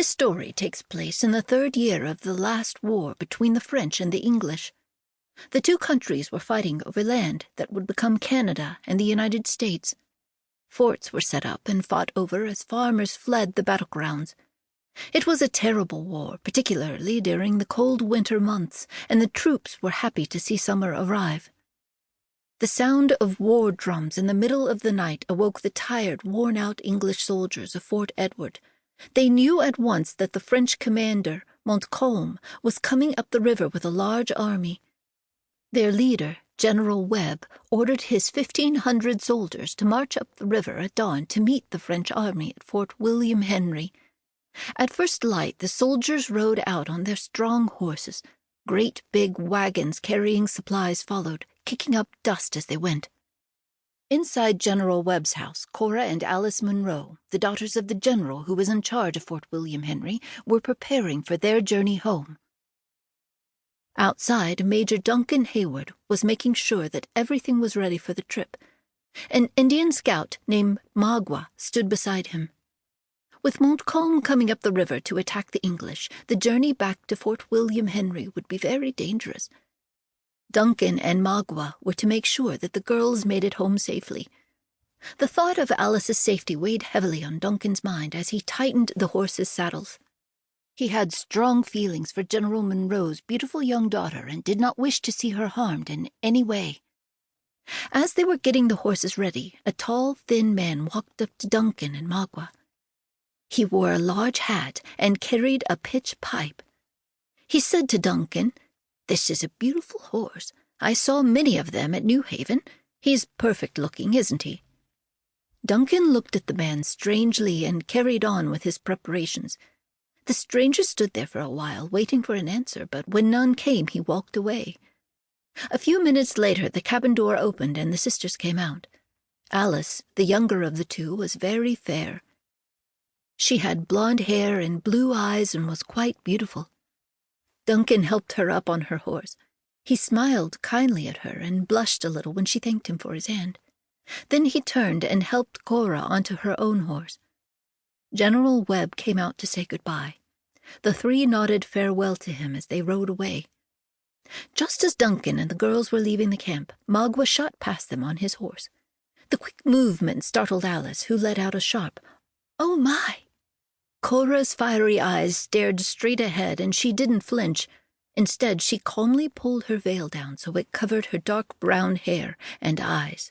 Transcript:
This story takes place in the 3rd year of the last war between the French and the English. The two countries were fighting over land that would become Canada and the United States. Forts were set up and fought over as farmers fled the battlegrounds. It was a terrible war, particularly during the cold winter months, and the troops were happy to see summer arrive. The sound of war drums in the middle of the night awoke the tired, worn-out English soldiers of Fort Edward. They knew at once that the French commander, Montcalm, was coming up the river with a large army. Their leader, General Webb, ordered his 1,500 soldiers to march up the river at dawn to meet the French army at Fort William Henry. At first light, the soldiers rode out on their strong horses. Great big wagons carrying supplies followed, kicking up dust as they went. Inside General Webb's house, Cora and Alice Munro, the daughters of the general who was in charge of Fort William Henry, were preparing for their journey home. Outside, Major Duncan Hayward was making sure that everything was ready for the trip. An Indian scout named Magua stood beside him. With Montcalm coming up the river to attack the English, the journey back to Fort William Henry would be very dangerous. Duncan and Magua were to make sure that the girls made it home safely. The thought of Alice's safety weighed heavily on Duncan's mind as he tightened the horses' saddles. He had strong feelings for General Munro's beautiful young daughter and did not wish to see her harmed in any way. As they were getting the horses ready, a tall, thin man walked up to Duncan and Magua. He wore a large hat and carried a pitch pipe. He said to Duncan, "This is a beautiful horse. I saw many of them at New Haven. He's perfect-looking, isn't he?" Duncan looked at the man strangely and carried on with his preparations. The stranger stood there for a while, waiting for an answer, but when none came, he walked away. A few minutes later, the cabin door opened and the sisters came out. Alice, the younger of the two, was very fair. She had blonde hair and blue eyes and was quite beautiful. Duncan helped her up on her horse. He smiled kindly at her and blushed a little when she thanked him for his hand. Then he turned and helped Cora onto her own horse. General Webb came out to say goodbye. The three nodded farewell to him as they rode away. Just as Duncan and the girls were leaving the camp, Magua shot past them on his horse. The quick movement startled Alice, who let out a sharp, "Oh, my!" Cora's fiery eyes stared straight ahead, and she didn't flinch. Instead, she calmly pulled her veil down so it covered her dark brown hair and eyes.